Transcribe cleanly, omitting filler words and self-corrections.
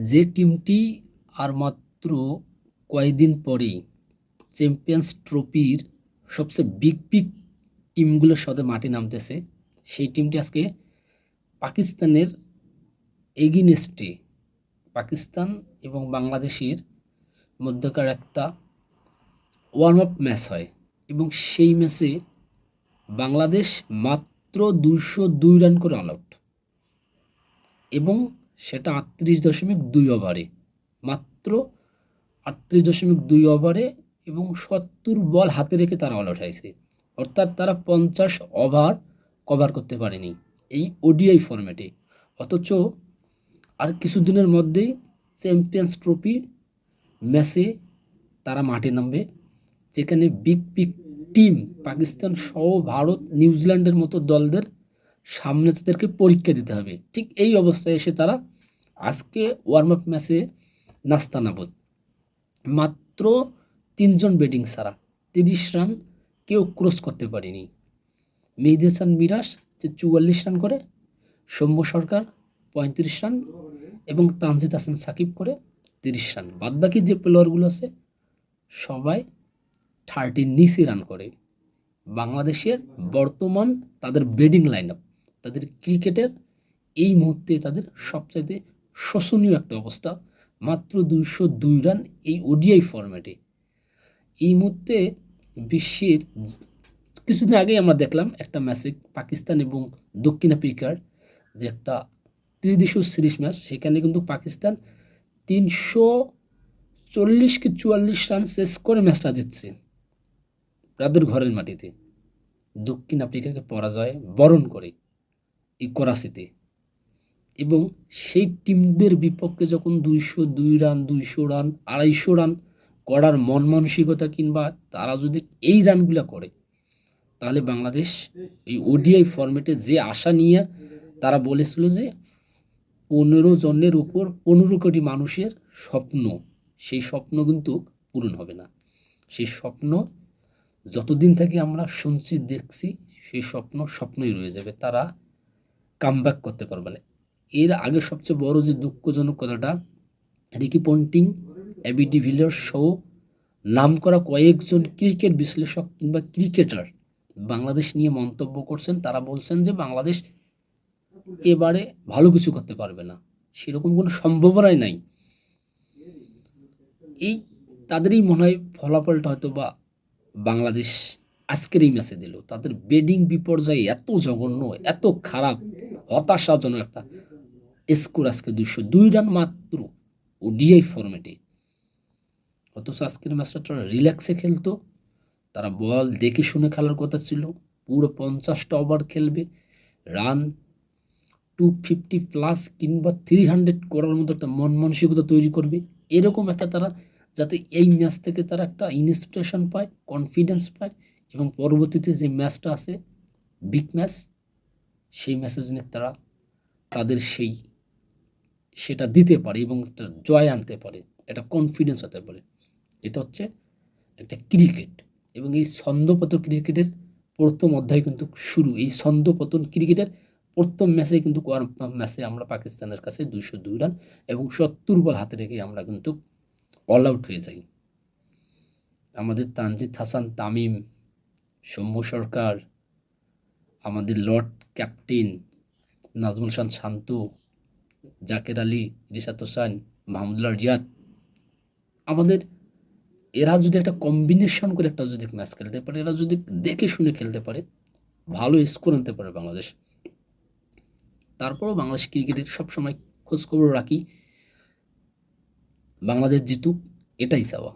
যে টিমটি আর মাত্র কয়েকদিন পরেই চ্যাম্পিয়ন্স ট্রফির সবচেয়ে বিগ বিগ টিমগুলোর সাথে মাঠে নামতেছে, সেই টিমটি আজকে পাকিস্তানের এগেইনস্টে, পাকিস্তান এবং বাংলাদেশের মধ্যকার একটা ওয়ার্ম আপ ম্যাচ হয় এবং সেই ম্যাচে বাংলাদেশ মাত্র 202 রান করে অল আউট এবং সেটা 38.2 ওভারে, মাত্র 38.2 ওভারে এবং 70 বল হাতে রেখে তারা অল আউট হয়েছে। অর্থাৎ তারা 50 ওভার কভার করতে পারেনি এই ওডিআই ফরম্যাটে। অথচ আর কিছুদিনের মধ্যেই চ্যাম্পিয়ন্স ট্রফি ম্যাচে তারা মাঠে নামবে, যেখানে বিগ বিগ টিম পাকিস্তান সহ ভারত, নিউজিল্যান্ডের মতো দলদের সামনে তাদেরকে পরীক্ষা দিতে হবে। ঠিক এই অবস্থায় এসে তারা আজকে ওয়ার্ম আপ ম্যাচে নাস্তানাবুদ, মাত্র 3 জন ব্যাটিং ছাড়া 30 রান কেউ ক্রস করতে পারেনি। মেহেদী হাসান মিরাজ যে 44 রান করে, সৌম্য সরকার 35 রান এবং তানজিদ হাসান সাকিব করে 30 রান। বাদবাকি যে প্লেয়ারগুলো আছে সবাই 30 নিচে রান করে। বাংলাদেশের বর্তমান তাদের ব্যাটিং লাইন আপ, তাদের ক্রিকেটের এই মুহূর্তে তাদের সবচাইতে শোচনীয় একটা অবস্থা, মাত্র 202 রান এই ওডিআই ফরম্যাটে। এই মুহূর্তে বিশ্বের কিছুদিন আগেই আমরা দেখলাম একটা ম্যাচে পাকিস্তান এবং দক্ষিণ আফ্রিকার যে একটা ত্রিদেশীয় সিরিজ ম্যাচ, সেখানে কিন্তু পাকিস্তান 340 কি 44 রান শেষ করে ম্যাচটা জিতছে তাদের ঘরের মাটিতে, দক্ষিণ আফ্রিকাকে পরাজয় বরণ করে এই করাচিতে। এবং সেই টিমদের বিপক্ষে যখন 202 রান, 200 রান, 250 রান করার মন মানসিকতা কিংবা তারা যদি এই রানগুলো করে, তাহলে বাংলাদেশ এই ওডিআই ফরম্যাটে যে আশা নিয়ে তারা বলেছিল যে 15 জনের উপর 15 কোটি মানুষের স্বপ্ন, সেই স্বপ্ন কিন্তু পূরণ হবে না। সেই স্বপ্ন যতদিন থেকে আমরা শুনছি দেখছি, সেই স্বপ্ন স্বপ্নই রয়ে যাবে, তারা কামব্যাক করতে পারবে না। এর আগে সবচেয়ে বড় যে দুঃখজনক কথাটা, রিকি পন্টিং, এবি ডিভিলিয়ার্স সহ নামকরা কয়েকজন ক্রিকেট বিশ্লেষক কিংবা ক্রিকেটার বাংলাদেশ নিয়ে মন্তব্য করছেন। তারা বলছেন যে বাংলাদেশ এবারে ভালো কিছু করতে পারবে না, সেরকম কোনো সম্ভাবনাই নাই। এই তাদেরই মনে হয় ফলাফলটা হয়তো বা বাংলাদেশ আজকের এই ম্যাচে দিল। তাদের ব্যাটিং বিপর্যয় এত জঘন্য, এত খারাপ, হতাশাজনক একটা স্কোর আজকে 202 রান মাত্র ওডিআই ফরম্যাটে। অথচ আজকের ম্যাচটা তারা রিল্যাক্সে খেলতো, তারা বল দেখে শুনে খেলার কথা ছিল, পুরো 50টা ওভার খেলবে, রান 250 প্লাস কিংবা 300 করার মতো একটা মন মানসিকতা তৈরি করবে। এরকম একটা তারা যাতে এই ম্যাচ থেকে তারা একটা ইন্সপিরেশন পায়, কনফিডেন্স পায় এবং পরবর্তীতে যে ম্যাচটা আছে বিগ ম্যাচ, সেই ম্যাচের জন্য তারা তাদের সেটা দিতে পারে এবং একটা জয় আনতে পারে, একটা কনফিডেন্স হতে পারে। এটা হচ্ছে একটা ক্রিকেট এবং এই ছন্দপতন ক্রিকেটের প্রথম অধ্যায় কিন্তু শুরু। এই ছন্দপতন ক্রিকেটের প্রথম ম্যাচে কিন্তু ম্যাচে আমরা পাকিস্তানের কাছে 202 রান এবং 70 বল হাতে রেখে আমরা কিন্তু অল আউট হয়ে যাই। আমাদের তানজিদ হাসান তামিম, সৌম্য সরকার, আমাদের লর্ড ক্যাপ্টেন নাজমুল হাসান শান্ত, জাকের আলী, রিশাদ হোসেন, মাহমুদুল্লাহ রিয়াদ, আমাদের এরা যদি একটা কম্বিনেশন করে একটা যদি ম্যাচ খেলতে পারে, এরা যদি দেখে শুনে খেলতে পারে, ভালো স্কোর আনতে পারে বাংলাদেশ। তারপরও বাংলাদেশ ক্রিকেটের সবসময় খোঁজখবর রাখি, বাংলাদেশ জিতুক, এটাই চাওয়া।